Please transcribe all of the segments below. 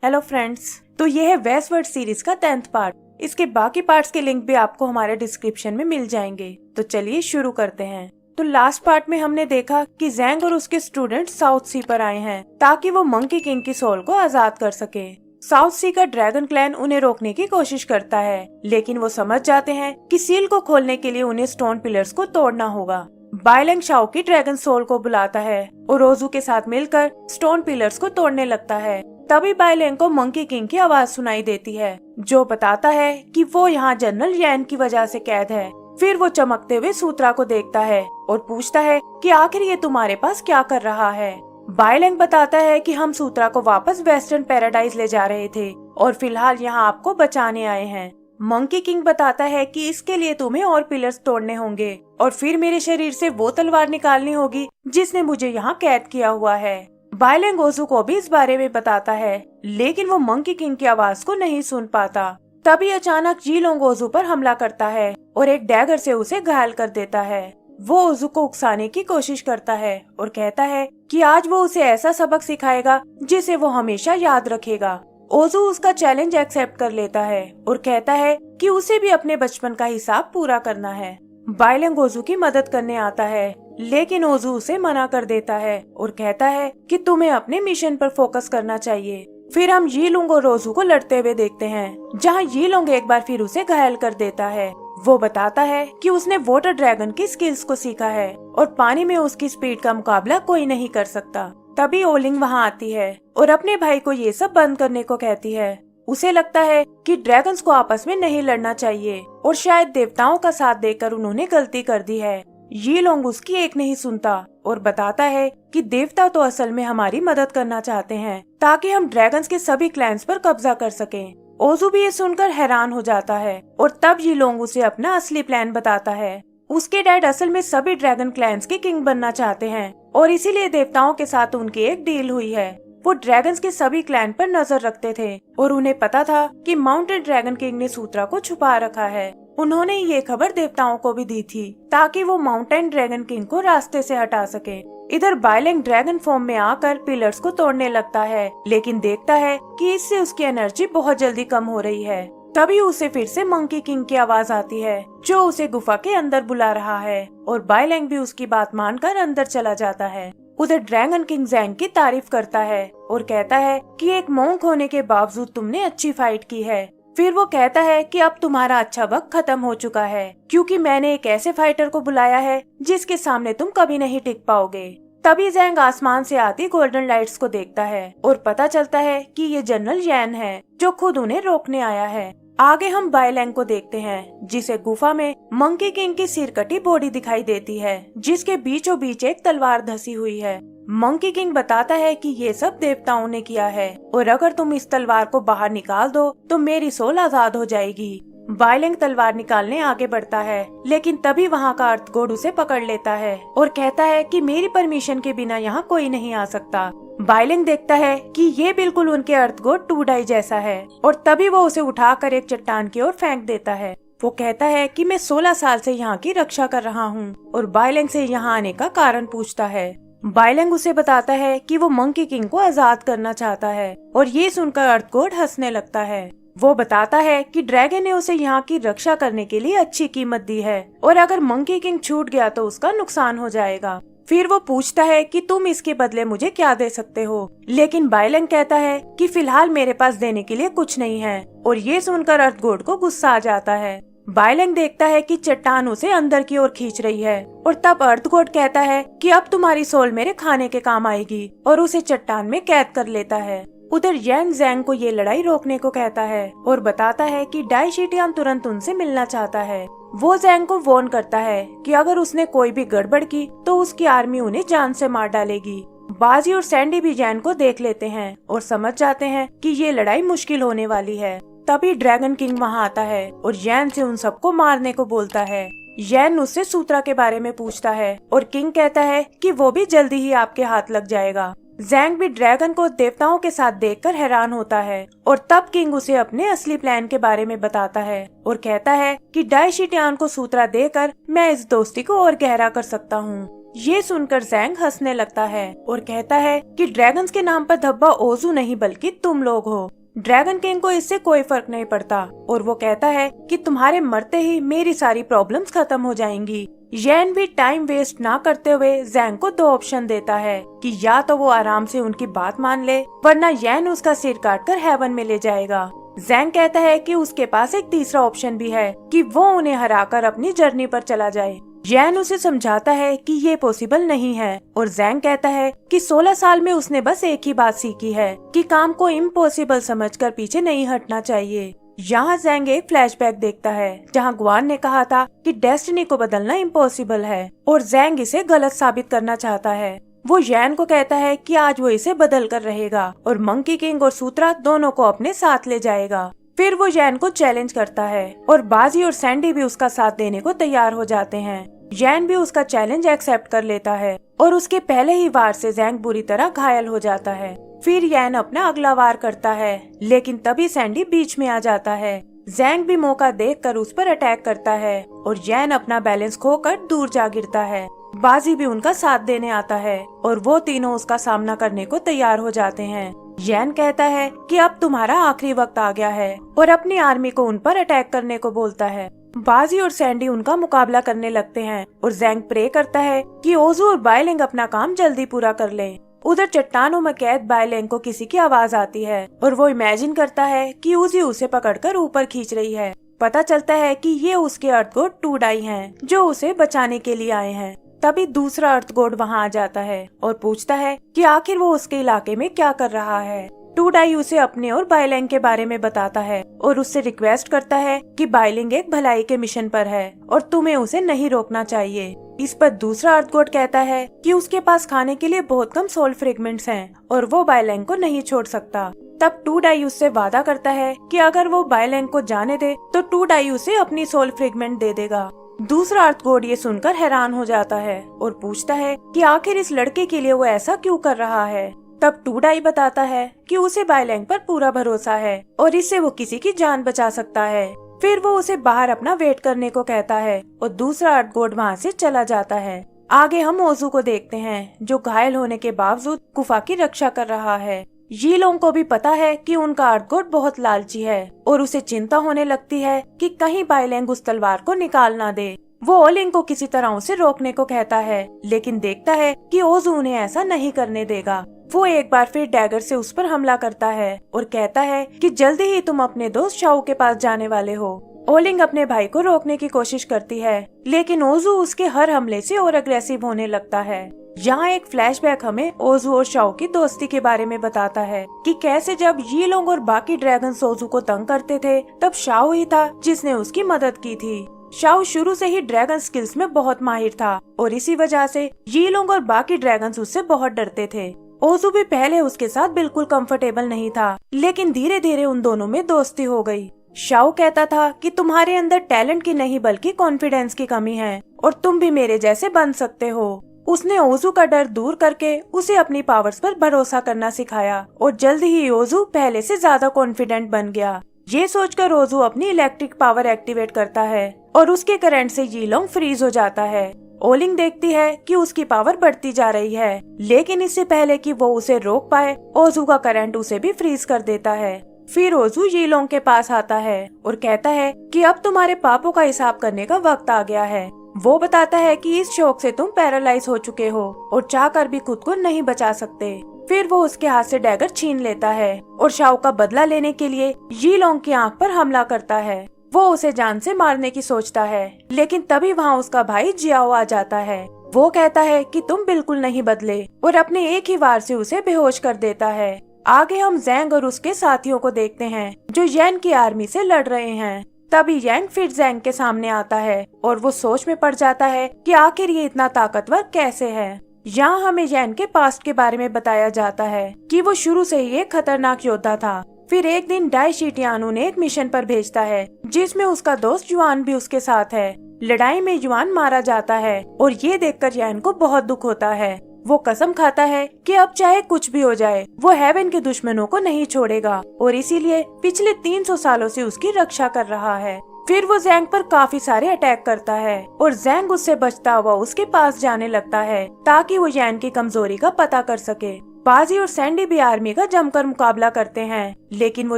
Hello friends, तो ये है वेस्टवर्ल्ड सीरीज का 10th पार्ट। इसके बाकी पार्ट्स के लिंक भी आपको हमारे डिस्क्रिप्शन में मिल जाएंगे। तो चलिए शुरू करते हैं। तो लास्ट पार्ट में हमने देखा कि ज़ैंग और उसके स्टूडेंट साउथ सी पर आए हैं ताकि वो मंकी किंग की सोल को आजाद कर सके। साउथ सी का ड्रैगन क्लैन उन्हें रोकने की कोशिश करता है, लेकिन वो समझ जाते हैं कि सील को खोलने के लिए उन्हें स्टोन पिलर्स को तोड़ना होगा। बाइलैंग शाओ की ड्रैगन सोल को बुलाता है और रोजू के साथ मिलकर स्टोन पिलर्स को तोड़ने लगता है। तभी बाइलैंग को मंकी किंग की आवाज सुनाई देती है, जो बताता है कि वो यहाँ जनरल यैन की वजह से कैद है। फिर वो चमकते हुए सूत्रा को देखता है और पूछता है कि आखिर ये तुम्हारे पास क्या कर रहा है। बाइलैंग बताता है कि हम सूत्रा को वापस वेस्टर्न पैराडाइज ले जा रहे थे और फिलहाल यहाँ आपको बचाने आए हैं। मंकी किंग बताता है कि इसके लिए तुम्हें और पिलर्स तोड़ने होंगे और फिर मेरे शरीर से वो तलवार निकालनी होगी जिसने मुझे यहाँ कैद किया हुआ है। बाइलैंग ओजू को भी इस बारे में बताता है, लेकिन वो मंकी किंग की आवाज को नहीं सुन पाता। तभी अचानक जी लोंग ओजू पर हमला करता है और एक डैगर से उसे घायल कर देता है। वो ओजू को उकसाने की कोशिश करता है और कहता है कि आज वो उसे ऐसा सबक सिखाएगा जिसे वो हमेशा याद रखेगा। ओजू उसका चैलेंज एक्सेप्ट कर लेता है और कहता है कि उसे भी अपने बचपन का हिसाब पूरा करना है। बाइलैंग ओजू की मदद करने आता है, लेकिन ओजू उसे मना कर देता है और कहता है कि तुम्हें अपने मिशन पर फोकस करना चाहिए। फिर हम यी लुंग और ओजू को लड़ते हुए देखते हैं, जहां यी लुंग एक बार फिर उसे घायल कर देता है। वो बताता है कि उसने वाटर ड्रैगन की स्किल्स को सीखा है और पानी में उसकी स्पीड का मुकाबला कोई नहीं कर सकता। तभी ओलिंग वहाँ आती है और अपने भाई को ये सब बंद करने को कहती है। उसे लगता है कि ड्रैगन्स को आपस में नहीं लड़ना चाहिए और शायद देवताओं का साथ देकर उन्होंने गलती कर दी है। ये लोग उसकी एक नहीं सुनता और बताता है कि देवता तो असल में हमारी मदद करना चाहते हैं ताकि हम ड्रैगन्स के सभी क्लैंस पर कब्जा कर सकें। ओजू भी ये सुनकर हैरान हो जाता है और तब ये लोग उसे अपना असली प्लान बताता है। उसके डैड असल में सभी ड्रैगन क्लैंस के किंग बनना चाहते हैं और इसीलिए देवताओं के साथ उनकी एक डील हुई है। वो ड्रैगन्स के सभी क्लैन पर नजर रखते थे और उन्हें पता था कि माउंटेन ड्रैगन किंग ने सूत्रा को छुपा रखा है। उन्होंने ये खबर देवताओं को भी दी थी ताकि वो माउंटेन ड्रैगन किंग को रास्ते से हटा सके। इधर बाइलैंग ड्रैगन फॉर्म में आकर पिलर्स को तोड़ने लगता है, लेकिन देखता है कि इससे उसकी एनर्जी बहुत जल्दी कम हो रही है। तभी उसे फिर से मंकी किंग की आवाज आती है, जो उसे गुफा के अंदर बुला रहा है और बाइलैंग भी उसकी बात मानकर अंदर चला जाता है। उधर ड्रैगन किंग ज़ैंग की तारीफ करता है और कहता है कि एक मोंक होने के बावजूद तुमने अच्छी फाइट की है। फिर वो कहता है कि अब तुम्हारा अच्छा वक्त खत्म हो चुका है, क्योंकि मैंने एक ऐसे फाइटर को बुलाया है जिसके सामने तुम कभी नहीं टिक पाओगे। तभी ज़ैंग आसमान से आती गोल्डन लाइट्स को देखता है और पता चलता है कि ये जनरल यैन है, जो खुद उन्हें रोकने आया है। आगे हम बाइलैंग को देखते हैं, जिसे गुफा में मंकी किंग की सिर कटी बॉडी दिखाई देती है, जिसके बीचों बीच एक तलवार धसी हुई है। मंकी किंग बताता है कि ये सब देवताओं ने किया है और अगर तुम इस तलवार को बाहर निकाल दो तो मेरी सोल आजाद हो जाएगी। बाइलैंग तलवार निकालने आगे बढ़ता है, लेकिन तभी वहाँ का अर्थ गॉड उसे पकड़ लेता है और कहता है कि मेरी परमिशन के बिना यहाँ कोई नहीं आ सकता। बाइलैंग देखता है कि ये बिल्कुल उनके अर्थ गॉड टू डाई जैसा है और तभी वो उसे उठाकर एक चट्टान की ओर फेंक देता है। वो कहता है कि मैं 16 साल से यहाँ की रक्षा कर रहा हूँ और बाइलैंग से यहाँ आने का कारण पूछता है। बाइलैंग उसे बताता है कि वो मंकी किंग को आजाद करना चाहता है और ये सुनकर अर्थ गॉड हंसने लगता है। वो बताता है कि ड्रैगन ने उसे यहाँ की रक्षा करने के लिए अच्छी कीमत दी है और अगर मंकी किंग छूट गया तो उसका नुकसान हो जाएगा। फिर वो पूछता है कि तुम इसके बदले मुझे क्या दे सकते हो, लेकिन बाइलैंग कहता है कि फिलहाल मेरे पास देने के लिए कुछ नहीं है और ये सुनकर अर्थ गॉड को गुस्सा आ जाता है। बाइलैंग देखता है कि चट्टान उसे अंदर की ओर खींच रही है और तब अर्थ गॉड कहता है कि अब तुम्हारी सोल मेरे खाने के काम आएगी और उसे चट्टान में कैद कर लेता है। उधर यैंग ज़ैंग को ये लड़ाई रोकने को कहता है और बताता है कि डाई शीटियान तुरंत उनसे मिलना चाहता है। वो ज़ैंग को वार्न करता है कि अगर उसने कोई भी गड़बड़ की तो उसकी आर्मी उन्हें जान से मार डालेगी। बाजी और सैंडी भी यैन को देख लेते हैं और समझ जाते हैं कि ये लड़ाई मुश्किल होने वाली है। तभी ड्रैगन किंग वहाँ आता है और यैन से उन सबको मारने को बोलता है। यैन उससे सूत्रा के बारे में पूछता है और किंग कहता है कि वो भी जल्दी ही आपके हाथ लग जाएगा। ज़ैंग भी ड्रैगन को देवताओं के साथ देखकर हैरान होता है और तब किंग उसे अपने असली प्लान के बारे में बताता है और कहता है कि डाई शीटियान को सूत्रा देकर मैं इस दोस्ती को और गहरा कर सकता हूँ। ये सुनकर जैंग हंसने लगता है और कहता है कि ड्रैगन्स के नाम पर धब्बा ओजू नहीं बल्कि तुम लोग हो। ड्रैगन किंग को इससे कोई फर्क नहीं पड़ता और वो कहता है कि तुम्हारे मरते ही मेरी सारी प्रॉब्लम्स खत्म हो जाएंगी। येन भी टाइम वेस्ट ना करते हुए जैंग को 2 ऑप्शन देता है कि या तो वो आराम से उनकी बात मान ले, वरना येन उसका सिर काटकर हेवन में ले जाएगा। जैंग कहता है कि उसके पास एक तीसरा ऑप्शन भी है कि वो उन्हें हराकर अपनी जर्नी पर चला जाए। येन उसे समझाता है कि ये पॉसिबल नहीं है और जैंग कहता है कि 16 साल में उसने बस एक ही बात सीखी है कि काम को इम्पॉसिबल समझकर पीछे नहीं हटना चाहिए। यहाँ जैंग एक फ्लैशबैक देखता है जहाँ ग्वान ने कहा था कि डेस्टिनी को बदलना इम्पॉसिबल है और जैंग इसे गलत साबित करना चाहता है। वो येन को कहता है कि आज वो इसे बदल कर रहेगा और मंकी किंग और सूत्रा दोनों को अपने साथ ले जाएगा। फिर वो येन को चैलेंज करता है और बाजी और सैंडी भी उसका साथ देने को तैयार हो जाते हैं। येन भी उसका चैलेंज एक्सेप्ट कर लेता है और उसके पहले ही वार से जैंग बुरी तरह घायल हो जाता है। फिर येन अपना अगला वार करता है, लेकिन तभी सैंडी बीच में आ जाता है। जैंग भी मौका देखकर उस पर अटैक करता है और येन अपना बैलेंस खोकर दूर जा गिरता है। बाजी भी उनका साथ देने आता है और वो तीनों उसका सामना करने को तैयार हो जाते हैं। येन कहता है कि अब तुम्हारा आखिरी वक्त आ गया है और अपनी आर्मी को उन पर अटैक करने को बोलता है। बाजी और सैंडी उनका मुकाबला करने लगते हैं और जैंग प्रे करता है कि ओजू और बाइलेंग अपना काम जल्दी पूरा कर ले। उधर चट्टानों में कैद बाइलेंग को किसी की आवाज आती है और वो इमेजिन करता है कि उजी उसे पकड़कर ऊपर खींच रही है। पता चलता है कि ये उसके अर्थ गॉड टू डाई हैं, जो उसे बचाने के लिए आए हैं। तभी दूसरा अर्थ गॉड वहाँ आ जाता है और पूछता है कि आखिर वो उसके इलाके में क्या कर रहा है। टू डाई उसे अपने और बाइलेंग के बारे में बताता है और उससे रिक्वेस्ट करता है कि बाइलेंग एक भलाई के मिशन पर है और तुम्हें उसे नहीं रोकना चाहिए। इस पर दूसरा अर्थ गॉड कहता है कि उसके पास खाने के लिए बहुत कम सोल फ्रेगमेंट्स हैं और वो बाइलेंग को नहीं छोड़ सकता। तब टू डाई उससे वादा करता है कि अगर वो बाइलेंग को जाने दे तो टू डाई उसे अपनी सोल फ्रेगमेंट दे देगा। दूसरा अर्थ गॉड ये सुनकर हैरान हो जाता है और पूछता है कि आखिर इस लड़के के लिए वो ऐसा क्यों कर रहा है। तब टू डाई बताता है कि उसे बाइलेंग पर पूरा भरोसा है और इससे वो किसी की जान बचा सकता है। फिर वो उसे बाहर अपना वेट करने को कहता है और दूसरा अर्थ गॉड वहाँ से चला जाता है। आगे हम ओजू को देखते हैं जो घायल होने के बावजूद गुफा की रक्षा कर रहा है। यीलोंग को भी पता है कि उनका अर्थ गॉड बहुत लालची है और उसे चिंता होने लगती है कि कहीं बाइलेंग उस तलवार को निकाल ना दे। वो ओलिंग को किसी तरह उसे रोकने को कहता है, लेकिन देखता है कि ओजू उन्हें ऐसा नहीं करने देगा। वो एक बार फिर डैगर से उस पर हमला करता है और कहता है कि जल्दी ही तुम अपने दोस्त शाओ के पास जाने वाले हो। ओलिंग अपने भाई को रोकने की कोशिश करती है, लेकिन ओजू उसके हर हमले से और अग्रेसिव होने लगता है। यहाँ एक फ्लैशबैक हमें ओजू और शाओ की दोस्ती के बारे में बताता है कि कैसे जब यीलोंग और बाकी ड्रैगन्स ओजू को तंग करते थे तब शाओ ही था जिसने उसकी मदद की थी। शाओ शुरू से ही ड्रैगन स्किल्स में बहुत माहिर था और इसी वजह से यीलोंग और बाकी ड्रैगन्स उससे बहुत डरते थे। ओजू भी पहले उसके साथ बिल्कुल कंफर्टेबल नहीं था, लेकिन धीरे धीरे उन दोनों में दोस्ती हो गई। शाओ कहता था कि तुम्हारे अंदर टैलेंट की नहीं बल्कि कॉन्फिडेंस की कमी है और तुम भी मेरे जैसे बन सकते हो। उसने ओजू का डर दूर करके उसे अपनी पावर्स पर भरोसा करना सिखाया और जल्दी ही ओजू पहले से ज्यादा कॉन्फिडेंट बन गया। ये सोचकर ओजू अपनी इलेक्ट्रिक पावर एक्टिवेट करता है और उसके करंट से यीलोंग फ्रीज हो जाता है। ओलिंग देखती है कि उसकी पावर बढ़ती जा रही है, लेकिन इससे पहले कि वो उसे रोक पाए ओजू का करंट उसे भी फ्रीज कर देता है। फिर ओजू यीलोंग के पास आता है और कहता है कि अब तुम्हारे पापों का हिसाब करने का वक्त आ गया है। वो बताता है कि इस शौक से तुम पैरालाइज हो चुके हो और चाहकर भी खुद को नहीं बचा सकते। फिर वो उसके हाथ से डैगर छीन लेता है और शाओ का बदला लेने के लिए यीलोंग की आंख पर हमला करता है। वो उसे जान से मारने की सोचता है, लेकिन तभी वहाँ उसका भाई जियाओ आ जाता है। वो कहता है कि तुम बिल्कुल नहीं बदले और अपने एक ही वार से उसे बेहोश कर देता है। आगे हम जैंग और उसके साथियों को देखते हैं जो येन की आर्मी से लड़ रहे हैं। तभी यांग फिर जैंग के सामने आता है और वो सोच में पड़ जाता है कि आखिर ये इतना ताकतवर कैसे है। यहाँ हमें येन के पास्ट के बारे में बताया जाता है कि वो शुरू से ही एक खतरनाक योद्धा था। फिर एक दिन डाई शीटियानु ने एक मिशन पर भेजता है जिसमें उसका दोस्त युआन भी उसके साथ है। लड़ाई में युआन मारा जाता है और ये देखकर येन को बहुत दुख होता है। वो कसम खाता है कि अब चाहे कुछ भी हो जाए वो हेवन के दुश्मनों को नहीं छोड़ेगा और इसीलिए पिछले 300 सालों से उसकी रक्षा कर रहा है। फिर वो जैंग पर काफी सारे अटैक करता है और जैंग उससे बचता हुआ उसके पास जाने लगता है ताकि वो यान की कमजोरी का पता कर सके। बाजी और सैंडी भी आर्मी का जमकर मुकाबला करते हैं, लेकिन वो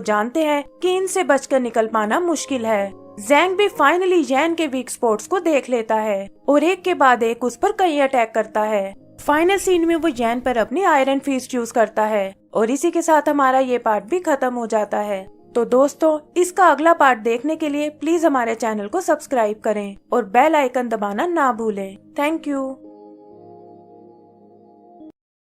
जानते हैं कि इनसे बचकर निकल पाना मुश्किल है। जैंग भी फाइनली यान के वीक स्पॉट्स को देख लेता है और एक के बाद एक उस पर कई अटैक करता है। फाइनल सीन में वो यान पर अपनी आयरन फिस्ट यूज करता है और इसी के साथ हमारा ये पार्ट भी खत्म हो जाता है। तो दोस्तों, इसका अगला पार्ट देखने के लिए प्लीज हमारे चैनल को सब्सक्राइब करें और बेल आइकन दबाना ना भूलें। Thank you.